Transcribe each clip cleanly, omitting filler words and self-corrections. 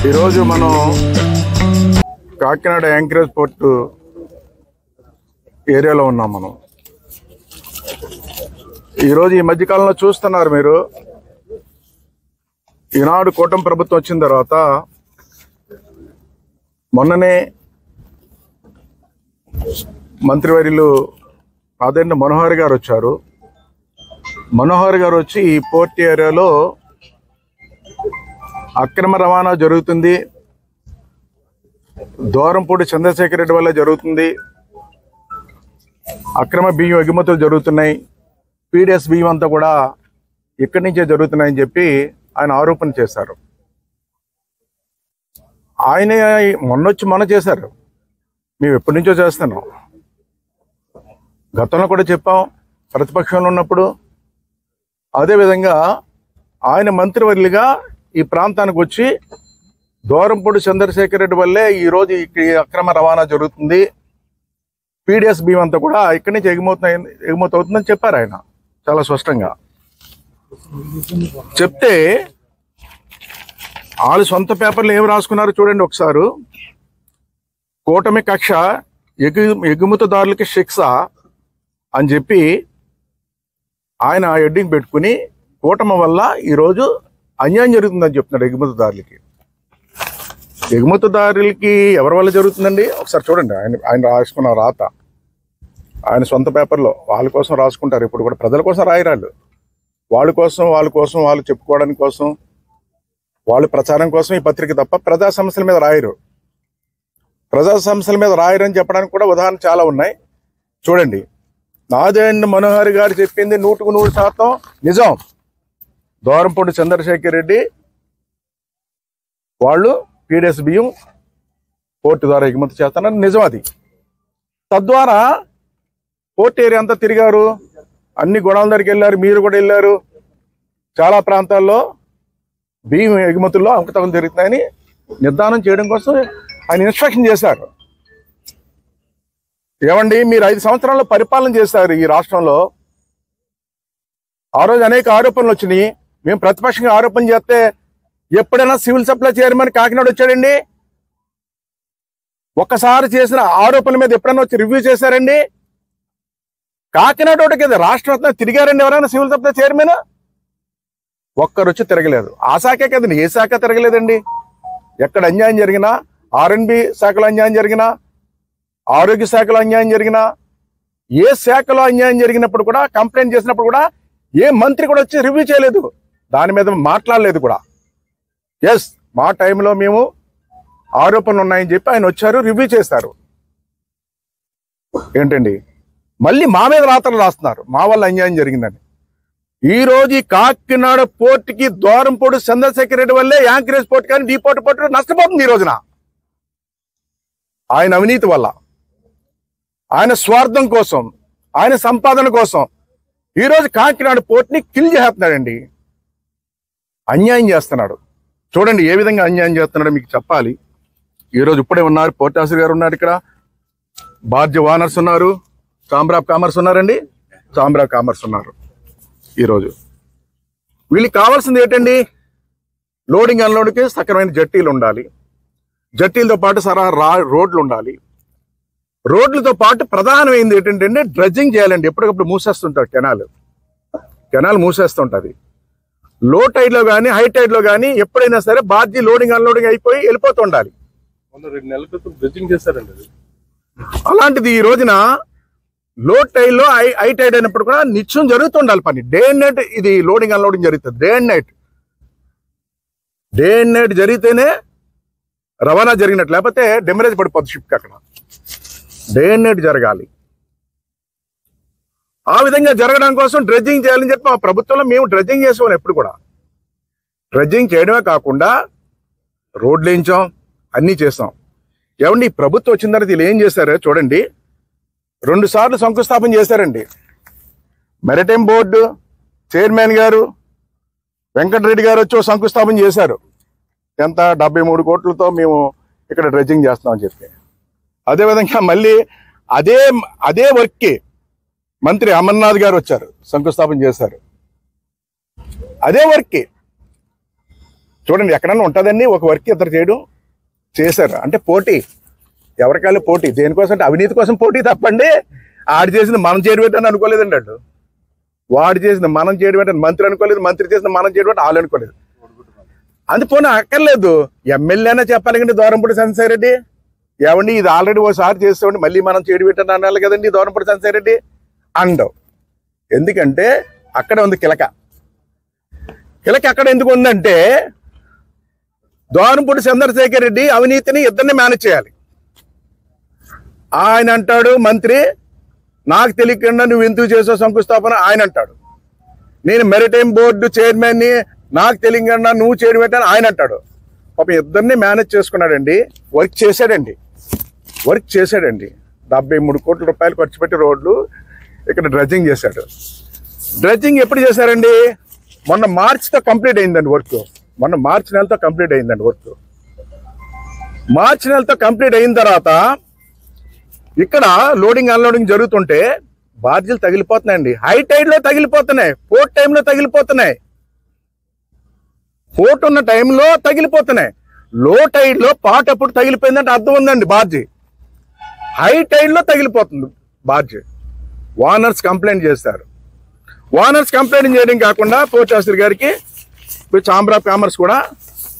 ఈరోజు మనం Kakinada anchorage port ఏరియాలో ఉన్నాం. మనం ఈరోజు ఈ మధ్యకాలంలో చూస్తున్నారు మీరు, ఈనాడు కూటమి ప్రభుత్వం వచ్చిన తర్వాత మొన్ననే మంత్రివర్యులు ఆదరణ మనోహర్ గారు వచ్చారు. మనోహర్ గారు వచ్చి ఈ పోర్ట్ ఏరియాలో అక్రమ రవాణా జరుగుతుంది, దూరంపూడి చంద్రశేఖర్ రెడ్డి వల్ల జరుగుతుంది, అక్రమ బియ్యం ఎగుమతులు జరుగుతున్నాయి, పీడిఎస్ బియ్యం అంతా కూడా ఇక్కడి నుంచే జరుగుతున్నాయని చెప్పి ఆయన ఆరోపణ చేశారు. ఆయన మొన్న చేశారు, మేము ఎప్పటి నుంచో చేస్తున్నాం. గతంలో కూడా చెప్పాం ప్రతిపక్షంలో ఉన్నప్పుడు. అదేవిధంగా ఆయన మంత్రివర్యులుగా ఈ ప్రాంతానికి వచ్చి దూరంపూడి చంద్రశేఖర్ రెడ్డి వల్లే ఈరోజు ఈ అక్రమ రవాణా జరుగుతుంది, పీడిఎస్ బియ్యం అంతా కూడా ఇక్కడి నుంచి ఎగుమతి అవుతుందని చెప్పారు ఆయన చాలా స్పష్టంగా. చెప్తే వాళ్ళు సొంత పేపర్లు ఏమి రాసుకున్నారో చూడండి ఒకసారి. కూటమి కక్ష ఎగుమతిదారులకి శిక్ష అని చెప్పి ఆయన హెడ్డింగ్ పెట్టుకుని కూటమి వల్ల ఈరోజు అన్యాయం జరుగుతుందని చెప్తున్నాడు ఎగుమతిదారులకి. ఎగుమతిదారులకి ఎవరి వల్ల జరుగుతుందండి ఒకసారి చూడండి. ఆయన రాసుకున్న రాత ఆయన సొంత పేపర్లో వాళ్ళ కోసం రాసుకుంటారు. ఇప్పుడు కూడా ప్రజల కోసం రాయరాళ్ళు, వాళ్ళ కోసం వాళ్ళు చెప్పుకోవడానికి కోసం, వాళ్ళ ప్రచారం కోసం ఈ పత్రిక తప్ప ప్రజా సమస్యల మీద రాయరు. ప్రజా సమస్యల మీద రాయరని చెప్పడానికి కూడా ఉదాహరణ చాలా ఉన్నాయి. చూడండి, నాదెండ్ల మనోహర్ గారు చెప్పింది 100% నిజం. దూరంపూడి చంద్రశేఖర్ రెడ్డి వాళ్ళు పీడిఎస్ బియ్యం పోర్టు ద్వారా ఎగుమతి చేస్తానని నిజం. అది తద్వారా పోర్ట్ ఏరియా అంతా తిరిగారు, అన్ని గొడవల దగ్గరికి వెళ్ళారు, మీరు కూడా వెళ్ళారు. చాలా ప్రాంతాల్లో బియ్యం ఎగుమతుల్లో అవకతవకలు జరుగుతున్నాయని నిర్ధారణ చేయడం కోసం ఆయన ఇన్స్ట్రక్షన్ చేశారు. ఏమండి, మీరు 5 సంవత్సరాల్లో పరిపాలన చేశారు ఈ రాష్ట్రంలో. ఆ రోజు అనేక ఆరోపణలు వచ్చినాయి. మేము ప్రతిపక్షంగా ఆరోపణ చేస్తే ఎప్పుడైనా సివిల్ సప్లై చైర్మన్ కాకినాడ వచ్చాడండి? ఒక్కసారి చేసిన ఆరోపణల మీద ఎప్పుడైనా వచ్చి రివ్యూ చేశారండి? కాకినాడ ఒకటి కదా రాష్ట్రం తిరిగారండి ఎవరైనా సివిల్ సప్లై చైర్మన్? ఒక్కరు వచ్చి తిరగలేదు. ఆ శాఖే కదండి, ఏ శాఖ తిరగలేదండి. ఎక్కడ అన్యాయం జరిగినా, R&B శాఖలో అన్యాయం జరిగినా, ఆరోగ్య శాఖలో అన్యాయం జరిగినా, ఏ శాఖలో అన్యాయం జరిగినప్పుడు కూడా కంప్లైంట్ చేసినప్పుడు కూడా ఏ మంత్రి కూడా వచ్చి రివ్యూ చేయలేదు, దాని మీద మాట్లాడలేదు కూడా. ఎస్, మా టైంలో మేము ఆరోపణలు ఉన్నాయని చెప్పి ఆయన వచ్చారు, రివ్యూ చేశారు. ఏంటండి, మళ్ళీ మా మీద రాతలు రాస్తున్నారు మా వల్ల అన్యాయం జరిగిందని. ఈ రోజు ఈ కాకినాడ పోర్టుకి దూరంపూడి చంద్రశేఖర్ రెడ్డి వల్లే యాంకరేజ్ పోర్టు కానీ డీపోర్ట్ పోర్టు నష్టపోతుంది. ఈ రోజున ఆయన అవినీతి వల్ల, ఆయన స్వార్థం కోసం, ఆయన సంపాదన కోసం ఈరోజు కాకినాడ పోర్టుని కిల్ చేస్తున్నాడండి, అన్యాయం చేస్తున్నాడు. చూడండి ఏ విధంగా అన్యాయం చేస్తున్నాడో మీకు చెప్పాలి. ఈరోజు ఇప్పుడే ఉన్నారు, పోర్ట్ ఆఫీసర్ గారు ఉన్నారు, ఇక్కడ బార్జ్ ఓనర్స్ ఉన్నారు, ఛాంబర్ ఆఫ్ కామర్స్ ఉన్నారండి, ఛాంబర్ ఆఫ్ కామర్స్ ఉన్నారు. ఈరోజు వీళ్ళకి కావాల్సింది ఏంటండి? లోడింగ్ అన్లోడింగ్కి సక్రమైన జట్టీలు ఉండాలి, జట్టీలతో పాటు రోడ్లు ఉండాలి. రోడ్లతో పాటు ప్రధానమైంది ఏంటంటే డ్రెడ్జింగ్ చేయాలండి. ఎప్పటికప్పుడు మూసేస్తుంటారు, కెనాల్ మూసేస్తుంటుంది. లో టైడ్లో కానీ హై టైడ్లో కానీ ఎప్పుడైనా సరే బార్జీ లోడింగ్ అన్లోడింగ్ అయిపోయి వెళ్ళిపోతూ ఉండాలి. 2 నెలల క్రితం డ్రెడ్జింగ్ చేశారండి. అలాంటిది ఈ రోజున లో టైడ్లో హై టైడ్ అయినప్పుడు కూడా నిత్యం జరుగుతుండాలి పని. డే అండ్ నైట్ ఇది లోడింగ్ అన్లోడింగ్ జరుగుతుంది. డే అండ్ నైట్ జరిగితేనే రవాణా జరిగినట్టు, లేకపోతే డెమరేజ్ పడిపోతుంది షిప్కి. అక్కడ డే అండ్ నైట్ జరగాలి. ఆ విధంగా జరగడం కోసం డ్రెడ్జింగ్ చేయాలని చెప్పి మా ప్రభుత్వంలో మేము డ్రెడ్జింగ్ చేసాం. ఎప్పుడు కూడా డ్రెడ్జింగ్ చేయడమే కాకుండా రోడ్లు వేయించాం, అన్నీ చేస్తాం. ఏమండి, ఈ ప్రభుత్వం వచ్చిన తర్వాత వీళ్ళు ఏం చేశారో చూడండి. 2 సార్లు శంకుస్థాపన చేశారండి. మెరిటైమ్ బోర్డు చైర్మన్ గారు వెంకటరెడ్డి గారు వచ్చి శంకుస్థాపన చేశారు. ఎంత 73 కోట్లతో మేము ఇక్కడ డ్రెడ్జింగ్ చేస్తున్నామని చెప్పి. అదేవిధంగా మళ్ళీ అదే వర్క్కి మంత్రి అమర్నాథ్ గారు వచ్చారు, శంకుస్థాపన చేశారు. అదే వర్క్కి చూడండి ఎక్కడన్నా ఉంటుందండి ఒక వర్క్ ఇద్దరు చేయడం. చేశారు అంటే పోటీ, ఎవరికాళ్ళు పోటీ. దేనికోసం అంటే అవినీతి కోసం పోటీ తప్పండి. ఆడు చేసింది మనం చేయడం పెట్టని అనుకోలేదండి. అటు వాడు చేసింది మనం చేయడం పెట్టని మంత్రి అనుకోలేదు, మంత్రి చేసింది మనం చేయడం పెట్టి వాళ్ళు అనుకోలేదు. అందుపోనీ అక్కర్లేదు, ఎమ్మెల్యేనా చెప్పాలి కండి దూరంపూడి చంద్రశేఖర్ రెడ్డి. ఏమండి ఇది ఆల్రెడీ ఓసారి చేస్తామండి మళ్ళీ మనం చేయడం పెట్టని అనాలి కదండి దూరంపూడి చంద్రశేఖర్ రెడ్డి అండవు. ఎందుకంటే అక్కడ ఉంది కిలక. కిలక అక్కడ ఎందుకు ఉందంటే దూరంపూడి చంద్రశేఖర్ రెడ్డి అవినీతిని ఇద్దరిని మేనేజ్ చేయాలి. ఆయన అంటాడు మంత్రి నాకు తెలియకుండా నువ్వు ఎందుకు చేసావు శంకుస్థాపన, ఆయన అంటాడు. నేను మెరిటైమ్ బోర్డు చైర్మన్ని నాకు తెలియకుండా నువ్వు చేయడం పెట్టాను ఆయన అంటాడు. పాపం ఇద్దరిని మేనేజ్ చేసుకున్నాడండి. వర్క్ చేశాడండి. 73 కోట్ల రూపాయలు ఖర్చు పెట్టి రోడ్లు ఇక్కడ డ్రెడ్జింగ్ చేశాడు. డ్రెడ్జింగ్ ఎప్పుడు చేశారండి? మొన్న మార్చితో కంప్లీట్ అయిందండి వర్క్. మొన్న మార్చి నెలతో కంప్లీట్ అయిందండి వర్క్. మార్చి నెలతో కంప్లీట్ అయిన తర్వాత ఇక్కడ లోడింగ్ అన్లోడింగ్ జరుగుతుంటే బార్జీలు తగిలిపోతున్నాయండి. హై టైడ్ లో తగిలిపోతున్నాయి, పోర్ట్ టైంలో తగిలిపోతున్నాయి, పోర్ట్ ఉన్న టైంలో తగిలిపోతున్నాయి. లో టైడ్ లో పాట అప్పుడు తగిలిపోయిందంటే అర్థం ఉందండి. బార్జీ హై టైడ్ లో తగిలిపోతుంది బార్జీ. ఓనర్స్ కంప్లైంట్ చేస్తారు. ఓనర్స్ కంప్లైంట్ చేయడం కాకుండా పోర్ట్ శాస్త్రి గారికి ఛాంబర్ ఆఫ్ కామర్స్ కూడా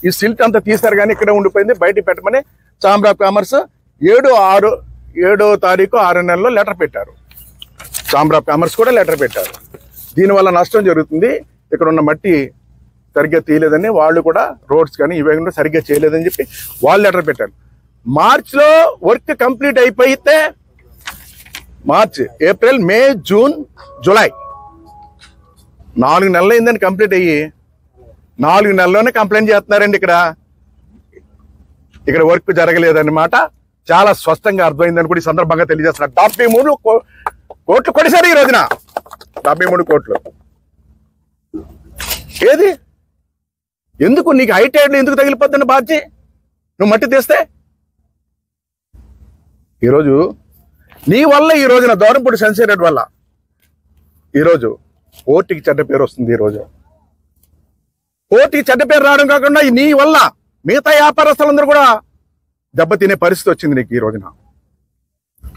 ఈ సిల్ట్ అంతా తీశారు కానీ ఇక్కడే ఉండిపోయింది, బయటికి పెట్టమని ఛాంబర్ ఆఫ్ కామర్స్ 7వ తారీఖు 6వ నెలలో లెటర్ పెట్టారు. ఛాంబర్ ఆఫ్ కామర్స్ కూడా లెటర్ పెట్టారు. దీనివల్ల నష్టం జరుగుతుంది, ఇక్కడ ఉన్న మట్టి సరిగ్గా తీయలేదని వాళ్ళు కూడా రోడ్స్ కానీ ఇవే సరిగ్గా చేయలేదని చెప్పి వాళ్ళు లెటర్ పెట్టారు. మార్చ్లో వర్క్ కంప్లీట్ అయిపోయితే మార్చ్, ఏప్రిల్, మే, జూన్, జూలై 4 నెలలు అయిందని కంప్లీట్ అయ్యి 4 నెలల్లోనే కంప్లైంట్ చేస్తున్నారండి. ఇక్కడ వర్క్ జరగలేదన్నమాట చాలా స్పష్టంగా అర్థమైందని కూడా ఈ సందర్భంగా తెలియజేస్తున్నారు. 73 కోట్లు కొడిశారు ఈ రోజున. 73 కోట్లు ఏది? ఎందుకు నీకు హై టైడ్లో ఎందుకు తగిలిపోతుంది బాధ్య? నువ్వు మట్టి తీస్తే ఈరోజు నీ వల్ల ఈ రోజున దూరంపూడి చంద్రశేఖర్ రెడ్డి వల్ల ఈరోజు పోర్టుకి చెడ్డ పేరు వస్తుంది. ఈరోజు పోర్టుకి చెడ్డ పేరు రావడం కాకుండా నీ వల్ల మిగతా వ్యాపారస్తులందరూ కూడా దెబ్బతినే పరిస్థితి వచ్చింది నీకు ఈ రోజున.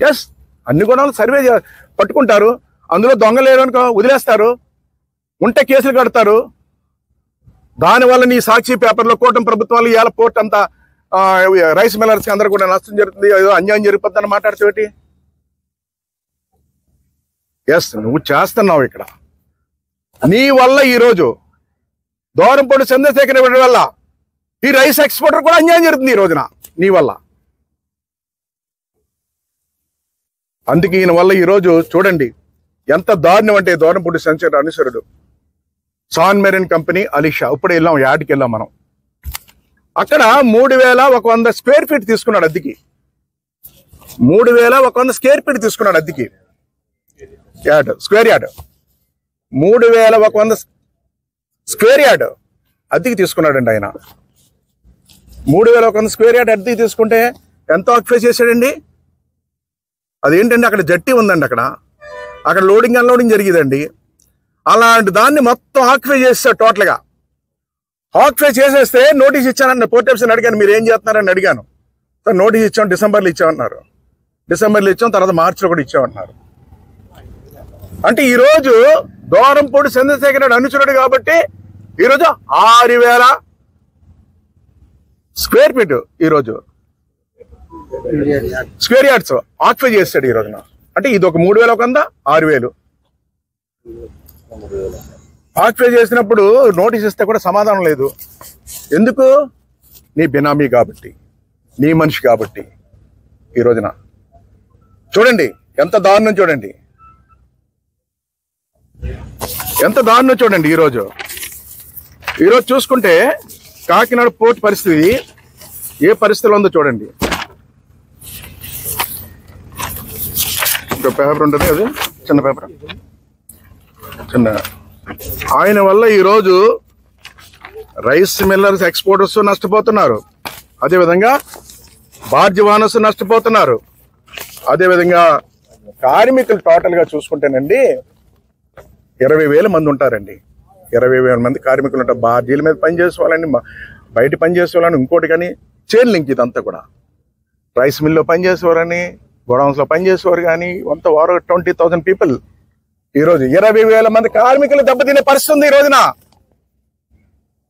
ఎస్, అన్ని గుణాలు సర్వే పట్టుకుంటారు, అందులో దొంగలేరు అనుకో వదిలేస్తారు, ఉంటే కేసులు కడతారు. దానివల్ల నీ సాక్షి పేపర్లో కూటమి ప్రభుత్వాలు ఇవాళ పోర్ట్ అంతా రైస్ మిల్లర్స్కి అందరూ కూడా నష్టం జరుగుతుంది, ఏదో అన్యాయం జరిగిపోతుందని మాట్లాడుతూ ఎస్ నువ్వు చేస్తున్నావు. ఇక్కడ నీ వల్ల ఈరోజు దూరంపూడి చంద్రశేఖర్ రెడ్డి వల్ల ఈ రైస్ ఎక్స్పోర్టర్ కూడా అన్యాయం జరుగుతుంది ఈ రోజున నీ వల్ల. అందుకే ఈయన వల్ల ఈరోజు చూడండి ఎంత దారుణం అంటే దూరంపూడి చంద్రశేఖర్ అనుసరుడు సాన్ మెరీన్ కంపెనీ అలీషా. ఇప్పుడే వెళ్ళాం, యాడ్కి వెళ్ళాం మనం. అక్కడ 3100 స్క్వేర్ ఫీట్ తీసుకున్నాడు అద్దెకి. 3100 స్క్వేర్ ఫీట్ తీసుకున్నాడు అద్దెకి. స్క్వేర్ యార్డ్ 3100 స్క్వేర్ యార్డ్ అద్దెకి తీసుకున్నాడండి ఆయన. 3100 స్క్వేర్ యార్డ్ అద్దెకి తీసుకుంటే ఎంత ఆక్యుపై చేశాడండి? అదేంటండి అక్కడ జట్టి ఉందండి, అక్కడ లోడింగ్ అన్లోడింగ్ జరిగేదండి. అలాంటి దాన్ని మొత్తం ఆక్యుపై చేస్తాడు టోటల్గా. ఆక్యుపై చేసేస్తే నోటీస్ ఇచ్చానని పోర్ట్ ఆఫీసర్ని అడిగాను, మీరు ఏం చేస్తున్నారని అడిగాను. సార్ నోటీస్ ఇచ్చాం, డిసెంబర్లో ఇచ్చామన్నారు. డిసెంబర్లో ఇచ్చాం, తర్వాత మార్చిలో కూడా ఇచ్చామన్నారు. అంటే ఈరోజు దూరంపూడి చంద్రశేఖర్ రెడ్డి అనుచరుడు కాబట్టి ఈరోజు 6000 స్క్వేర్ ఫీట్ ఈరోజు స్క్వేర్ యార్డ్స్ ఆక్యుపై చేస్తాడు ఈ రోజున. అంటే ఇది ఒక 3100, 6000 ఆక్యుపై చేసినప్పుడు నోటీస్ ఇస్తే కూడా సమాధానం లేదు. ఎందుకు? నీ బినామీ కాబట్టి, నీ మనిషి కాబట్టి. ఈ రోజున చూడండి ఎంత దారుణం, చూడండి ఎంత దారుణం చూడండి. ఈరోజు చూసుకుంటే కాకినాడ పోర్ట్ పరిస్థితి ఏ పరిస్థితిలో ఉందో చూడండి. పేపర్ ఉంటుంది, అది చిన్న పేపర్, చిన్న. ఆయన వల్ల ఈరోజు రైస్ మిల్లర్స్ ఎక్స్పోర్టర్స్ నష్టపోతున్నారు, అదేవిధంగా బార్జ్ ఓనర్స్ నష్టపోతున్నారు, అదేవిధంగా కార్మికులు టోటల్గా చూసుకుంటేనండి 20,000 మంది ఉంటారండి. 20,000 మంది కార్మికులు ఉంటారు. బార్జీల మీద పనిచేసే వాళ్ళండి, బయట పనిచేసేవాళ్ళని ఇంకోటి కానీ చైన్ లింక్ ఇదంతా కూడా. రైస్ మిల్లో పనిచేసేవారని, గోడౌన్స్లో పనిచేసేవారు కానీ అంత వారు 20,000 పీపుల్. ఈరోజు 20,000 మంది కార్మికులు దెబ్బతినే పరిస్థితి ఉంది ఈ రోజున.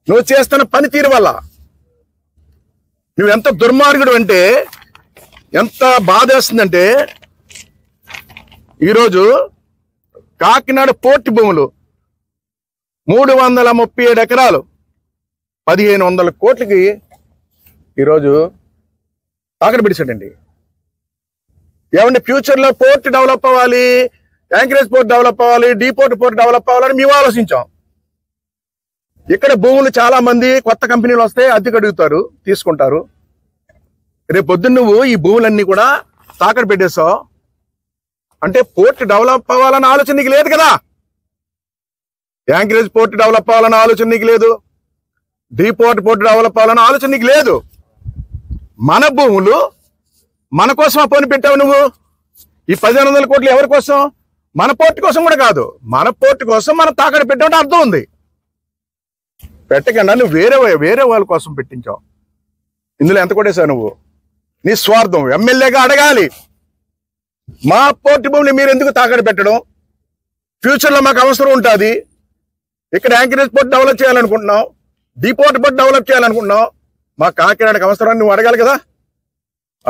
నువ్వు చేస్తున్న పనితీరు వల్ల. నువ్వు ఎంత దుర్మార్గుడు అంటే, ఎంత బాధేస్తుందంటే, ఈరోజు కాకినాడ పోర్టు భూములు 337 ఎకరాలు 1,500 కోట్లకి ఈరోజు తాకట్టు పెడిచాడండి. ఏమంటే ఫ్యూచర్లో పోర్ట్ డెవలప్ అవ్వాలి, యాంకరేజ్ పోర్ట్ డెవలప్ అవ్వాలి, డీపోర్ట్ పోర్ట్ డెవలప్ అవ్వాలని మేము ఆలోచించాం. ఇక్కడ భూములు చాలా మంది కొత్త కంపెనీలు వస్తే అద్దెకు అడుగుతారు, తీసుకుంటారు. రేపు పొద్దున్న నువ్వు ఈ భూములన్నీ కూడా తాకట్టు పెట్టేస్తావు అంటే పోర్ట్ డెవలప్ అవ్వాలన్న ఆలోచన నీకు లేదు కదా. యాంకరేజ్ పోర్ట్ డెవలప్ అవ్వాలన్న ఆలోచన నీకు లేదు, డీపోర్ట్ పోర్ట్ డెవలప్ అవ్వాలన్న ఆలోచన నీకు లేదు. మన భూములు మన కోసం ఆ పని పెట్టావు నువ్వు. ఈ 1,500 కోట్లు ఎవరి కోసం? మన పోర్టు కోసం కూడా కాదు, మన పోర్టు కోసం మనం తాకట్టు పెట్టామంటే అర్థం ఉంది. పెట్టకుండా నువ్వు వేరే వాళ్ళ కోసం పెట్టించావు. ఇందులో ఎంత కొట్టేశావు నువ్వు? నీ స్వార్థం. ఎమ్మెల్యేగా అడగాలి, మా పోర్టు భూమిని మీరు ఎందుకు తాకట్టు పెట్టడం? ఫ్యూచర్లో మాకు అవసరం ఉంటుంది. ఇక్కడ యాంకరేజ్ పోర్ట్ డెవలప్ చేయాలనుకుంటున్నాం, డీపోర్ట్ పోర్ట్ డెవలప్ చేయాలనుకుంటున్నాం, మా కాకినాడకి అవసరాన్ని నువ్వు అడగాలి కదా.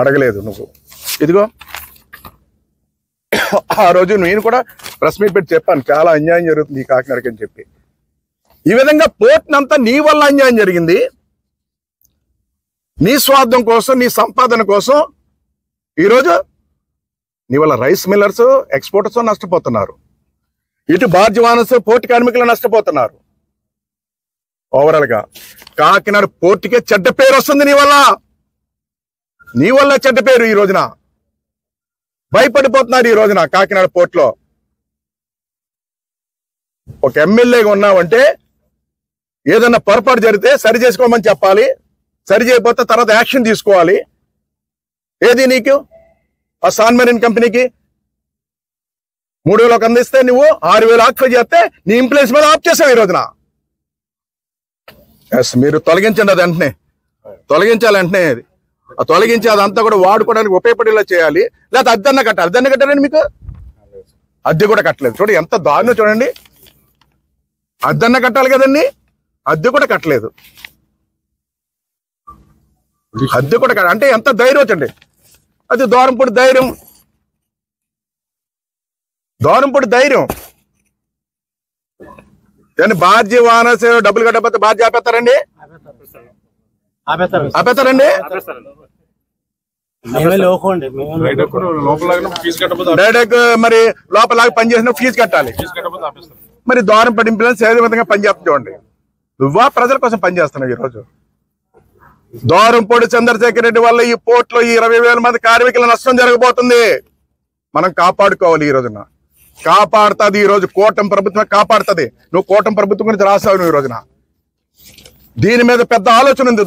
అడగలేదు నువ్వు. ఇదిగో ఆ రోజు నేను కూడా ప్రెస్ మీట్ పెట్టి చెప్పాను, చాలా అన్యాయం జరుగుతుంది ఈ కాకినాడకి అని చెప్పి. ఈ విధంగా పోర్ట్నంతా నీ వల్ల అన్యాయం జరిగింది. నీ స్వార్థం కోసం, నీ సంపాదన కోసం ఈరోజు నీ వల్ల రైస్ మిల్లర్స్, ఎక్స్పోర్టర్స్ నష్టపోతున్నారు. ఇటు బార్జివానర్స్, పోర్టు కార్మికులు నష్టపోతున్నారు. ఓవరాల్ గా కాకినాడ పోర్టుకే చెడ్డ పేరు వస్తుంది నీ వల్ల. నీ వల్ల చెడ్డ పేరు. ఈ రోజున భయపడిపోతున్నారు. ఈ రోజున కాకినాడ పోర్టులో ఒక ఎమ్మెల్యేగా ఉన్నావంటే ఏదన్నా పొరపాటు జరిగితే సరి చేసుకోమని చెప్పాలి, సరి చేయకపోతే తర్వాత యాక్షన్ తీసుకోవాలి. ఏది నీకు ఆ సాన్ మెరీన్ కంపెనీకి 3,000 అందిస్తే నువ్వు 6,000 ఆక్యుపై చేస్తే నీ ఇంప్లాయీస్ మీద ఆఫ్ చేసావు ఈ రోజున. మీరు తొలగించండి, అది వెంటనే తొలగించాలి. వెంటనే అది తొలగించి అదంతా కూడా వాడుకోవడానికి ఉపయోగపడేలా చేయాలి. లేకపోతే అద్దెన్న కట్టాలి. అద్దెన్న కట్టారండి మీకు? అద్దె కూడా కట్టలేదు. చూడండి ఎంత దారుణం చూడండి. అద్దెన్న కట్టాలి కదండి, అద్దె కూడా కట్టలేదు. అద్దె కూడా అంటే ఎంత ధైర్యం వచ్చండి. అది దూరంపూడి ధైర్యం, దూరంపూడి ధైర్యం. కానీ బాధ్య వానస్ డబ్బులు కట్టకపోతే బాధ్య ఆపేస్తారండి, ఆపేస్తారండి. డైరెక్ట్ మరి లోపల పనిచేసిన ఫీజు కట్టాలి. మరి దూరం పడి ఇంప్లాయన్స్ ఏ విధంగా పనిచేస్తుంది చూడండి. నువ్వా ప్రజల కోసం పనిచేస్తున్నావు. ఈరోజు దూరంపూడి చంద్రశేఖర్ రెడ్డి వల్ల ఈ పోర్టులో 20,000 మంది కార్మికుల నష్టం జరగబోతుంది. మనం కాపాడుకోవాలి. ఈ రోజున కాపాడుతుంది. ఈ రోజు కూటమి ప్రభుత్వం కాపాడుతుంది. నువ్వు కూటమి ప్రభుత్వం గురించి రాసావు నువ్వు. ఈ రోజున దీని మీద పెద్ద ఆలోచన ఉంది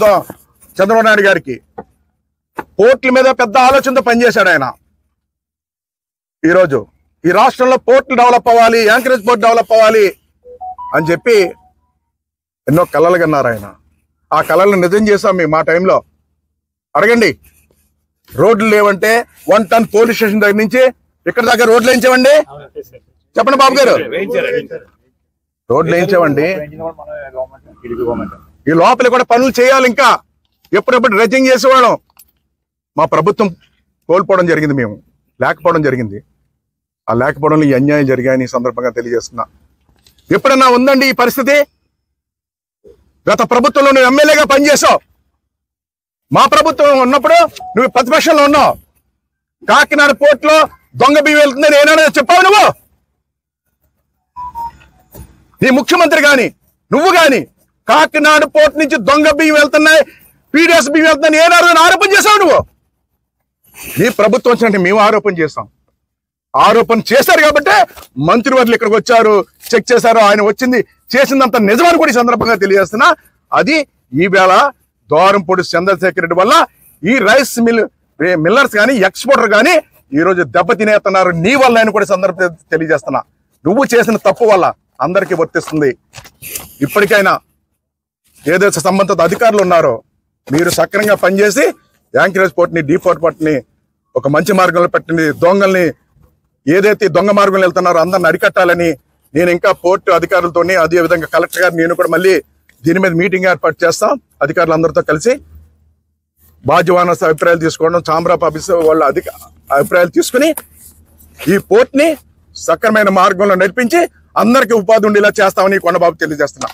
చంద్రబాబు నాయుడు గారికి. పోర్టుల మీద పెద్ద ఆలోచనతో పనిచేశాడు ఆయన. ఈరోజు ఈ రాష్ట్రంలో పోర్టులు డెవలప్ అవ్వాలి, యాంకరేజ్ పోర్ట్ డెవలప్ అవ్వాలి అని చెప్పి ఎన్నో కళలు కన్నారు ఆయన. ఆ కళలను నిజం చేశాం మేము మా టైంలో. అడగండి. రోడ్లు లేవంటే 1 టన్ పోలీస్ స్టేషన్ దగ్గర నుంచి ఇక్కడ దాకా రోడ్లు వేయించామండి. చెప్పండి బాబు గారు. రోడ్లు వేయించామండి. ఈ లోపల కూడా పనులు చేయాలి. ఇంకా ఎప్పుడెప్పుడు డ్రెడ్జింగ్ చేసేవాళ్ళం. మా ప్రభుత్వం కోల్పోవడం జరిగింది, మేము లేకపోవడం జరిగింది. ఆ లేకపోవడంలో ఈ అన్యాయం జరిగాయని ఈ సందర్భంగా తెలియజేస్తున్నా. ఎప్పుడన్నా ఉందండి ఈ పరిస్థితి? గత ప్రభుత్వంలో నువ్వు ఎమ్మెల్యేగా పనిచేసావు. మా ప్రభుత్వం ఉన్నప్పుడు నువ్వు ప్రతిపక్షంలో ఉన్నావు. కాకినాడ పోర్టులో దొంగ బియ్యం వెళ్తుందని ఏమైనా చెప్పావు నువ్వు? నీ ముఖ్యమంత్రి గాని నువ్వు గాని కాకినాడ పోర్టు నుంచి దొంగ బియ్యం వెళ్తున్నాయి, పీడిఎస్ బియ్యం వెళ్తున్నాయి ఏనాడు ఆరోపణ చేశావు నువ్వు? నీ ప్రభుత్వం వచ్చినట్టు మేము ఆరోపణ చేస్తాం. ఆరోపణ చేశారు కాబట్టి మంత్రివర్యులు ఇక్కడికి వచ్చారు, చెక్ చేశారు. ఆయన వచ్చింది చేసిందంత నిజమని కూడా ఈ సందర్భంగా తెలియజేస్తున్నా. అది ఈవేళ దూరంపూడి చంద్రశేఖర్ రెడ్డి వల్ల ఈ రైస్ మిల్లర్స్ కానీ ఎక్స్పోర్టర్ కానీ ఈ రోజు దెబ్బతినేస్తున్నారు. నీ వల్ల ఆయన కూడా సందర్భం తెలియజేస్తున్నా. నువ్వు చేసిన తప్పు వల్ల అందరికీ వర్తిస్తుంది. ఇప్పటికైనా ఏదైతే సంబంధిత అధికారులు ఉన్నారో మీరు సక్రమంగా పనిచేసి యాంకరేజ్ పోర్ట్ని డీపోర్ట్ పోర్ట్ని ఒక మంచి మార్గంలో పెట్టింది, దొంగల్ని ఏదైతే దొంగ మార్గంలో వెళ్తున్నారో అందరిని అరికట్టాలని నేను ఇంకా పోర్టు అధికారులతోని అదే విధంగా కలెక్టర్ గారు నేను కూడా మళ్ళీ దీని మీద మీటింగ్ ఏర్పాటు చేస్తాం. అధికారులందరితో కలిసి బాధ్యవాన అభిప్రాయాలు తీసుకోవడం, చాంబర్ ఆఫ్ ఆఫీస్ వాళ్ళ అభిప్రాయాలు తీసుకుని ఈ పోర్ట్ని సక్రమైన మార్గంలో నడిపించి అందరికీ ఉపాధి ఉండేలా చేస్తామని కొండబాబు తెలియజేస్తున్నాం.